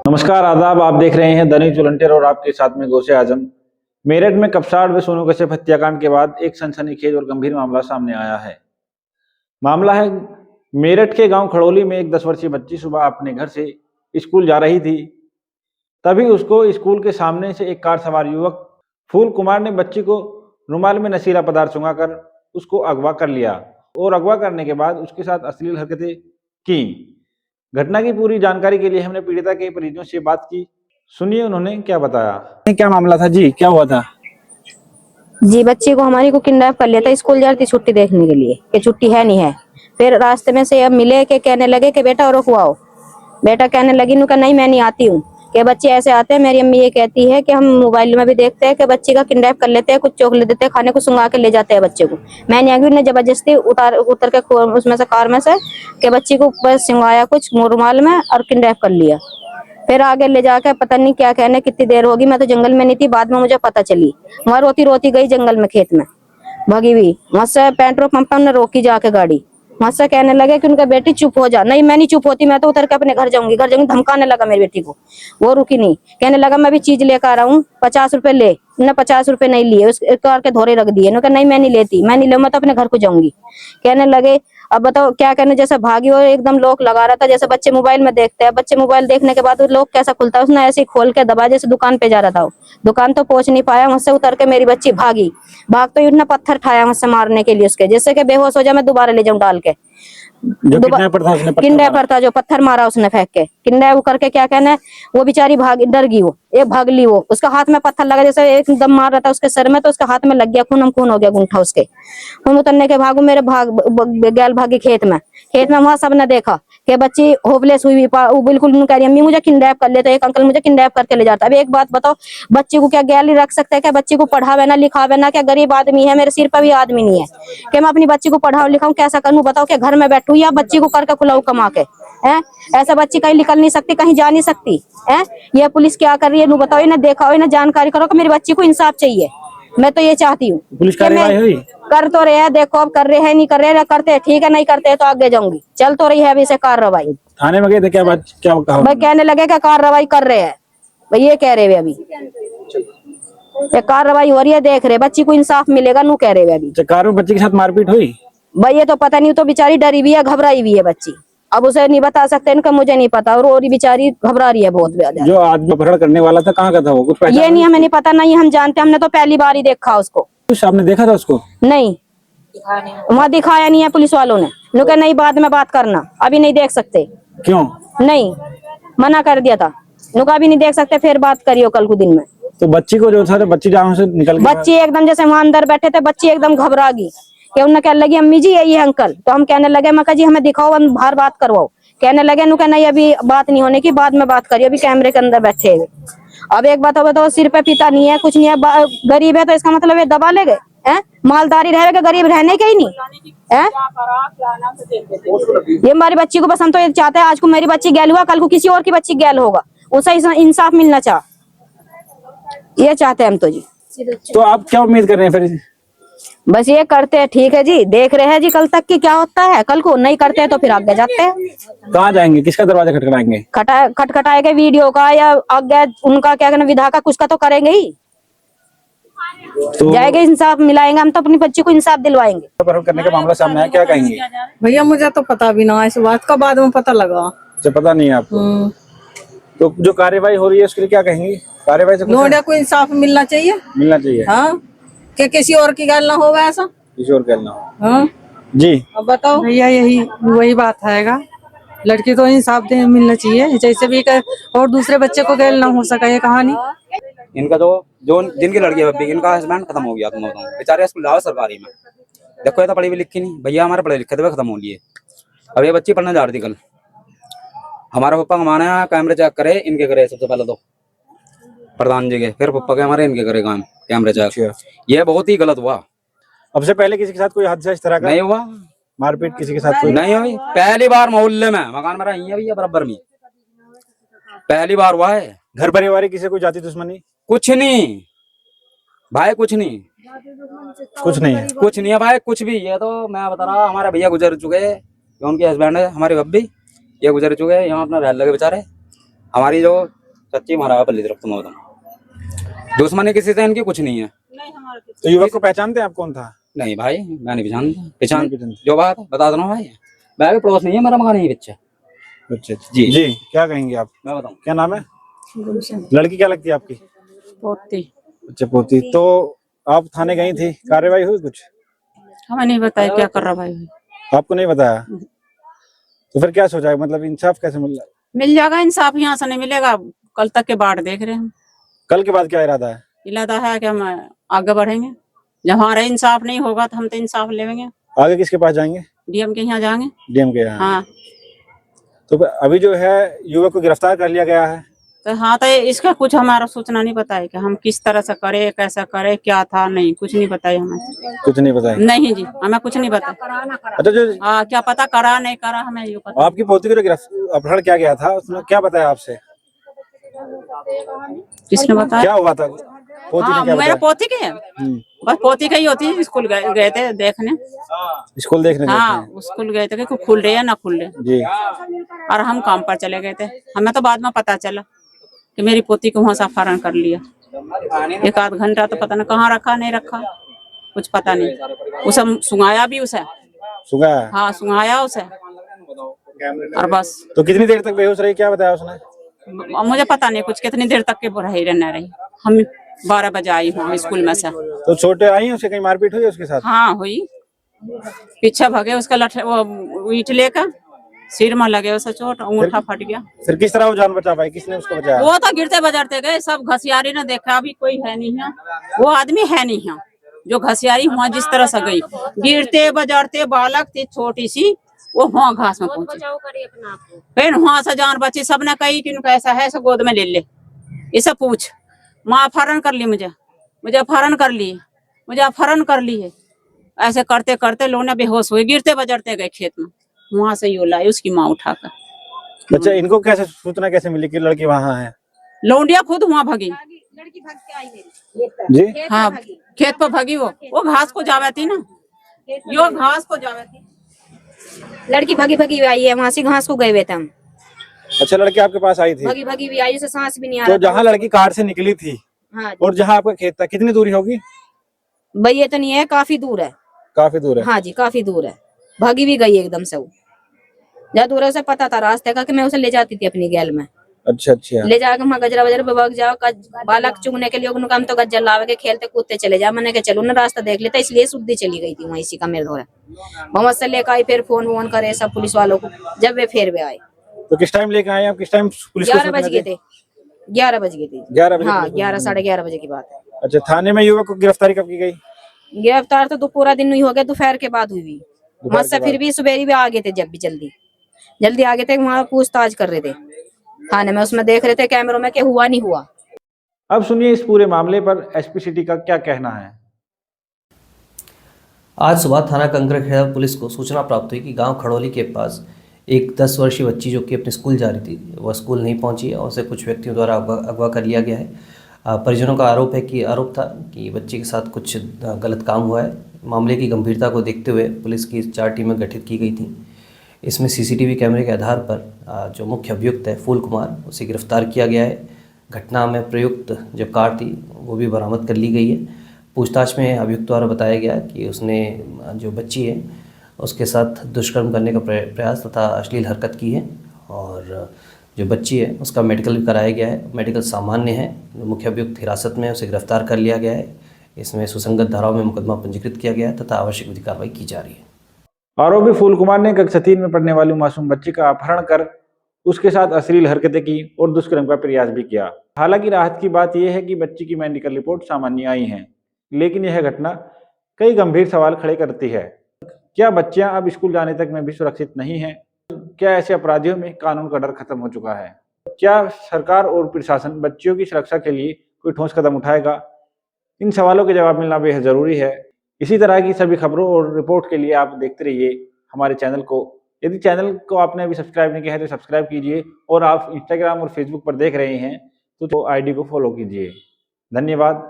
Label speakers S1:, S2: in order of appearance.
S1: नमस्कार, आदाब। आप देख रहे हैं दैनिक वॉलंटियर और आपके साथ में गौसे आजम। मेरठ में कपसाड़ में सोनू कश्यप हत्याकांड के बाद एक सनसनीखेज और गंभीर मामला सामने आया है। मामला है मेरठ के गांव खड़ोली में एक 10 वर्षीय बच्ची सुबह अपने घर से स्कूल जा रही थी। तभी उसको स्कूल के सामने से एक कार सवार युवक फूल कुमार ने बच्ची को रुमाल में नशीला पदार्थ सुंघाकर उसको अगवा कर लिया और अगवा करने के बाद उसके साथ अश्लील हरकतें की। घटना की पूरी जानकारी के लिए हमने पीड़िता के परिजनों से बात की। सुनिए उन्होंने क्या बताया। क्या मामला था जी, क्या हुआ था?
S2: जी, बच्ची को हमारी को किडनैप कर लिया था। स्कूल जा रही थी छुट्टी देखने के लिए कि छुट्टी है नहीं है। फिर रास्ते में से अब मिले के कहने लगे कि बेटा रुकवाओ। बेटा कहने लगी नु का नहीं मैं नहीं आती हूँ। कि बच्चे ऐसे आते हैं, मेरी अम्मी ये कहती है कि हम मोबाइल में भी देखते हैं कि बच्ची का किडनैप कर लेते हैं, कुछ चॉकलेट देते हैं खाने को, सुंघा के ले जाते हैं बच्चे को। मैं नहीं आगी, जबरदस्ती उतर के उसमें से कार में से कि बच्ची को बस सुंघाया कुछ रुमाल में और किडनैप कर लिया। फिर आगे ले जाकर पता नहीं क्या कहने कितनी देर होगी, मैं तो जंगल में नहीं थी, बाद में मुझे पता चली। वहां रोती रोती गई जंगल में, खेत में भगी हुई। वहां से पेट्रोल पंप ने रोकी जाके गाड़ी। वहां से कहने लगे कि उनका बेटी चुप हो जा। नहीं मैं नहीं चुप होती, मैं तो उतर के अपने घर जाऊंगी। धमकाने लगा मेरी बेटी को। वो रुकी नहीं, कहने लगा मैं भी चीज लेकर आ रहा हूँ, 50 रुपए ले। उन्होंने 50 रुपए नहीं लिए, उस कार के धोरे रख दिए। नहीं मैं नहीं लेती, मैं नहीं ले, मैं तो अपने घर को जाऊंगी। कहने लगे अब बताओ क्या कहने, जैसे भागी और एकदम लॉक लगा रहा था, जैसे बच्चे मोबाइल में देखते हैं। बच्चे मोबाइल देखने के बाद लॉक कैसा खुलता है, उसने ऐसे ही खोल के दबा, जैसे दुकान पे जा रहा था। दुकान तो पहुंच नहीं पाया, मुझसे उतर के मेरी बच्ची भागी। भाग तो उसने पत्थर ठाया मुझसे मारने के लिए उसके, जैसे कि बेहोश हो जाए मैं दोबारा ले जाऊं डाल के। किडनैपर था जो पत्थर मारा उसने फेंक के। किडनैप करके क्या कहना है, वो बेचारी डर गई। वो एक भाग ली, वो उसका हाथ में पत्थर लगा, जैसे एक दम मार रहा था उसके सर में, तो उसके हाथ में लग गया, खून हो गया गुंठा उसके। खून उतरने के भागू मेरे गैल भागी खेत में। वहां सबने देखा कि बच्ची होपलेस हुई, वो बिल्कुल कह रही अम्मी मुझे किडनैप कर लेते, एक अंकल मुझे किडनैप करके ले जाता। अब एक बात बताओ, बच्ची को क्या गैल रख सकते हैं? क्या बच्ची को पढ़ावे ना लिखावे ना? क्या गरीब आदमी है, मेरे सिर पर भी आदमी नहीं है कि मैं अपनी बच्ची को पढ़ाऊं लिखाऊं? कैसा करूं बताओ? कि घर में बैठूं या बच्ची को करके खुलाऊं कमा के? है ऐसा बच्ची कहीं निकल नहीं सकती, कहीं जा नहीं सकती है। ये पुलिस क्या कर रही है बताओ, इन्हें देखा, इन्हें जानकारी करो कि मेरी बच्ची को इंसाफ चाहिए। मैं तो ये चाहती हूँ।
S1: पुलिस कार्रवाई हुई?
S2: कर तो रहे हैं, देखो अब कर रहे हैं नहीं कर रहे हैं, करते हैं ठीक है, नहीं करते तो आगे जाऊंगी। चल तो रही है अभी से कार्रवाई।
S1: थाने में गए थे, क्या बात क्या कहा?
S2: भाई कहने लगे कि कार्रवाई कर रहे हैं, भाई ये कह रहे हैं अभी कार्रवाई हो रही है, देख रहे बच्ची को इंसाफ मिलेगा नू कह रहे हैं अभी।
S1: कार में बच्ची के साथ मारपीट हुई?
S2: भाई ये तो पता नहीं, तो बेचारी डरी हुई है, घबराई हुई है बच्ची। अब उसे नहीं बता सकते इनका, मुझे नहीं पता। और बेचारी घबरा रही है बहुत ज्यादा।
S1: जो आदमी अपहरण करने वाला था कहाँ का था वो, कुछ पहचान?
S2: ये नहीं हमें नहीं पता, नहीं हम जानते, हमने तो पहली बार ही देखा उसको।
S1: कुछ आपने देखा था उसको?
S2: नहीं वहाँ दिखाया नहीं है पुलिस वालों ने। नुके नहीं बाद में बात करना, अभी नहीं देख सकते।
S1: क्यों?
S2: नहीं मना कर दिया था, नुका अभी नहीं देख सकते, फिर बात करियो कल को दिन में।
S1: तो बच्ची को जो था, बच्ची जहाँ से निकल गई,
S2: बच्ची एकदम जैसे वहां अंदर बैठे थे, बच्ची एकदम घबरा गई कि उन्हें कहने लगी अम्मी जी यही है अंकल। तो हम कहने लगे मैं जी हमें दिखाओ, हम बाहर बात करवाओ। कहने लगे नु नहीं अभी बात नहीं होने की, बाद में बात करिए, अभी कैमरे के अंदर बैठे हैं। अब एक बात बताओ, सिर पे पिता नहीं है, कुछ नहीं है, गरीब है, तो इसका मतलब ये दबा ले गए हैं? मालदारी रहेगा, गरीब रहने के ही नहीं है। ये हमारी बच्ची को बस, हम तो ये चाहते हैं आज को मेरी बच्ची गैल हुआ, कल को किसी और की बच्ची गैल होगा, उसे इंसाफ मिलना ये चाहते हैं हम तो जी।
S1: तो आप क्या उम्मीद कर रहे हैं फिर?
S2: बस ये करते हैं, ठीक है जी, देख रहे हैं जी कल तक की क्या होता है। कल को नहीं करते हैं तो फिर आगे जाते हैं।
S1: कहाँ जाएंगे, किसका दरवाजा खटखटाएंगे?
S2: खटखटाएंगे वीडियो का, या आगे उनका क्या कहना विधा का, कुछ का तो करेंगे ही। तो जाएंगे, इंसाफ मिलाएंगे, हम तो अपनी बच्ची को इंसाफ दिलवाएंगे।
S1: अपहरण करने का मामला सामने आया, क्या कहेंगे?
S3: भैया मुझे तो पता भी ना, इस बात का बाद में पता लगा।
S1: अच्छा, पता नहीं है आपको? तो जो कार्यवाही हो रही है उसके लिए क्या कहेंगे? कार्यवाही से
S3: नोएडा को इंसाफ मिलना चाहिए।
S1: मिलना चाहिए,
S3: हाँ, कि किसी और की गल ना हो, ऐसा
S1: किसी और कहना हो।
S3: हाँ
S1: जी
S3: अब बताओ भैया, यही वही बात है, लड़की तो इंसाफ दे मिलना चाहिए, जैसे भी और दूसरे बच्चे को गैल ना हो सका ये कहानी।
S4: इनका जो जिनकी लड़की है, इनका हस्बैंड खत्म हो गया, तुम बताओ बेचारे स्कूल जाओ सरकारी में, देखो ये तो पढ़ी भी लिखी नहीं, भैया हमारे पढ़े लिखे थे खत्म हो लिए। अब ये बच्ची पढ़ने जा रही थी कल, हमारा पप्पा हमारे यहाँ कैमरे चेक करे, इनके करे सबसे पहले तो प्रधान जी के, फिर पप्पा के हमारे इनके करे काम कैमरे चेक। ये बहुत ही गलत हुआ।
S1: अब से पहले किसी के साथ कोई हादसा इस तरह का
S4: नहीं हुआ?
S1: मारपीट किसी के साथ कोई
S4: नहीं हुई, पहली बार मोहल्ले में, मकान मेरा यही है भैया बराबर में, पहली बार हुआ है।
S1: घर परिवार किसी को जाति दुश्मनी?
S4: कुछ नहीं भाई, कुछ नहीं,
S1: कुछ नहीं है,
S4: कुछ नहीं है भाई, कुछ भी। ये तो मैं बता रहा, हमारे भैया गुजर चुके हैं, उनके हस्बैंड है हमारी बब्बी, ये गुजर चुके हैं, यहाँ अपना रह लगे बेचारे। हमारी जो सच्ची महाराज पल्ली तरफ तुम बताओ, दुश्मनी किसी से इनकी कुछ नहीं है।
S1: तो युवक को पहचानते हैं आप, कौन था?
S4: नहीं भाई, मैं नहीं पहचान
S1: नहीं पहचानते।
S4: जो बात है बता दो भाई, मैं भी पड़ोस नहीं है, मेरा मकान यही बच्चा।
S1: अच्छा
S4: जी।
S1: जी, क्या कहेंगे आप?
S4: मैं बताऊँ,
S1: क्या नाम है? लड़की क्या लगती है आपकी?
S3: पोती।
S1: अच्छा, पोती। तो आप थाने गई थी, कार्रवाई हुई कुछ?
S3: हमें नहीं बताया क्या कर रहा भाई।
S1: आपको नहीं बताया? तो फिर क्या सोचा, मतलब इंसाफ कैसे मिल रहा है?
S3: मिल जाएगा इंसाफ, यहाँ से नहीं मिलेगा। कल तक के बाट देख रहे हैं हम।
S1: कल के बाद क्या इरादा है?
S3: इरादा है कि हम आगे बढ़ेंगे। जब हमारा इंसाफ नहीं होगा तो हम तो इंसाफ लेंगे।
S1: आगे किसके पास जाएंगे?
S3: डीएम के यहाँ जाएंगे।
S1: डीएम के यहाँ?
S3: हाँ
S1: तो अभी जो है युवक को गिरफ्तार कर लिया गया है।
S3: तो हाँ, तो इसका कुछ हमारा सूचना नहीं पता है कि हम किस तरह से करे, कैसा करे, क्या था, नहीं कुछ नहीं बताया हमें।
S1: कुछ नहीं बताया?
S3: नहीं जी, हमें कुछ नहीं पता।
S1: अच्छा, जो
S3: क्या पता करा नहीं करा, हमें ये पता।
S1: आपकी पोती को जो अपहरण किया गया था, उसने क्या बताया आपसे?
S3: किसने बताया?
S1: क्या हुआ था? पोती ने क्या
S3: मेरा
S1: बताया?
S3: पोती के है, बस पोती का ही होती है। स्कूल गए थे देखने।
S1: स्कूल देखने गए
S3: हाँ, स्कूल गए थे कि खुल रहे या ना खुल रहे।
S1: जी।
S3: और हम काम पर चले गए थे। हमें तो बाद में पता चला कि मेरी पोती को वहां से अपहरण कर लिया। 1 आध घंटा तो पता नहीं कहाँ रखा नहीं रखा, कुछ पता नहीं। उसे सुंघाया भी उसे।
S1: सुगा?
S3: हाँ, सुंघाया उसे। और बस।
S1: तो कितनी देर तक बेहोश रही, क्या बताया उसने?
S3: मुझे पता नहीं कुछ कितनी देर तक के रही रहना रही। हम 12 बजे आई हूँ स्कूल में से।
S1: तो छोटे आई, उससे कहीं मारपीट हुई उसके साथ?
S3: हाँ हुई, पीछे भगे उसका वो ईंट लेकर, सिर में लगे उसे चोट, अंगूठा फट गया।
S1: फिर किस तरह वो जान बचा पाई, किसने उसको बचाया?
S3: वो तो गिरते बजारते गए, सब घसियारी ने देखा, अभी कोई है नहीं है, वो आदमी है नहीं है जो घसियारी हुआ जिस तरह से गई। गिरते बजारते बालक थी छोटी सी, वो वहाँ घास में पहुंची। फिर वहां से जान बची। सबने कही कि इनका ऐसा है, ऐसा गोद में ले ले, इसे पूछ। माँ अपहरण कर ली, मुझे अपहरण कर ली, मुझे अपहरण कर ली है। ऐसे करते करते लोग बेहोश हुए, गिरते बजरते गए खेत में। वहां से यो लाई उसकी माँ उठाकर।
S1: अच्छा, इनको कैसे सूचना कैसे मिली कि लड़की वहाँ है?
S3: लौंडिया खुद वहां भगी
S1: जी।
S3: हाँ, खेत पर भगी। वो घास को जावे थी ना, यो घास को जावे थी।
S2: लड़की भगी भगी आई है, वहां से घास को गए हुए थे हम।
S1: अच्छा, लड़की आपके पास आई थी?
S2: भगी भगी भी आई, उसे सांस भी नहीं आ
S1: तो
S2: रहा।
S1: जहाँ लड़की कार से निकली थी,
S2: हाँ
S1: और जहाँ आपका खेत था, कितनी दूरी होगी?
S2: भैया तो नहीं है, काफी दूर है।
S1: काफी दूर है?
S2: हाँ जी, काफी दूर है। भागी भी गई एकदम से। वो जहाँ दूर है उसे पता था रास्ते का कि मैं उसे ले जाती थी अपनी गैल में।
S1: अच्छा अच्छा।
S2: ले जाकर वहाँ गजरा वजरा पे भाग जाओ, बालक चुगने के लिए उनको हम तो गज्जल लावे के खेलते कूदते चले जा। मैंने कहा चलो ना, रास्ता देख लेता, इसलिए शुद्धि चली गई थी वहाँ इसी का मेरे दौरा। मोहम्मद से लेकर आई, फिर फोन वोन करे सब पुलिस वालों को, जब वे फिर वे आए।
S1: तो किस टाइम लेके आए आप, किस टाइम पुलिस को
S2: 11 बज गए थे। 11 बज गए थे।
S1: 11 बजे?
S2: हाँ, 11 साढ़े 11 बजे की बात है।
S1: अच्छा, थाने में युवक को गिरफ्तारी कब की गई?
S2: गिरफ्तार तो पूरा दिन नहीं हो गया, दोपहर के बाद हुई। वहां से फिर भी सुबेरी भी आ गए थे, जब भी जल्दी आ गए थे। वहाँ पूछताछ कर रहे थे थाने में, उसमें देख रहे थे कैमरों में कि हुआ नहीं हुआ।
S1: अब सुनिए इस पूरे मामले पर एसपी सिटी का क्या कहना है।
S5: आज सुबह थाना कंकरखेड़ा पुलिस को सूचना प्राप्त हुई कि गांव खड़ोली के पास एक 10 वर्षीय बच्ची जो कि अपने स्कूल जा रही थी, वह स्कूल नहीं पहुंची और उसे कुछ व्यक्तियों द्वारा अगवा कर लिया गया है। परिजनों का आरोप था कि बच्ची के साथ कुछ गलत काम हुआ है। मामले की गंभीरता को देखते हुए पुलिस की 4 टीमें गठित की गई थी। इसमें सीसीटीवी कैमरे के आधार पर जो मुख्य अभियुक्त है फूल कुमार, उसे गिरफ्तार किया गया है। घटना में प्रयुक्त जो कार थी वो भी बरामद कर ली गई है। पूछताछ में अभियुक्त द्वारा बताया गया कि उसने जो बच्ची है उसके साथ दुष्कर्म करने का प्रयास तथा अश्लील हरकत की है, और जो बच्ची है उसका मेडिकल भी कराया गया है। मेडिकल सामान्य है। मुख्य अभियुक्त हिरासत में, उसे गिरफ्तार कर लिया गया है। इसमें सुसंगत धाराओं में मुकदमा पंजीकृत किया गया है तथा आवश्यक विधि कार्रवाई की जा रही है।
S1: आरोपी फूल कुमार ने कक्षा 3 में पढ़ने वाली मासूम बच्ची का अपहरण कर उसके साथ अश्लील हरकतें की और दुष्कर्म का प्रयास भी किया। हालांकि राहत की बात यह है कि बच्ची की मेडिकल रिपोर्ट सामान्य आई है, लेकिन यह घटना कई गंभीर सवाल खड़े करती है। क्या बच्चियां अब स्कूल जाने तक में भी सुरक्षित नहीं हैं? क्या ऐसे अपराधियों में कानून का डर खत्म हो चुका है? क्या सरकार और प्रशासन बच्चियों की सुरक्षा के लिए कोई ठोस कदम उठाएगा? इन सवालों के जवाब मिलना बेहद जरूरी है। इसी तरह की सभी खबरों और रिपोर्ट के लिए आप देखते रहिए हमारे चैनल को। यदि चैनल को आपने अभी सब्सक्राइब नहीं किया है तो सब्सक्राइब कीजिए, और आप इंस्टाग्राम और फेसबुक पर देख रहे हैं तो आईडी को फॉलो कीजिए। धन्यवाद।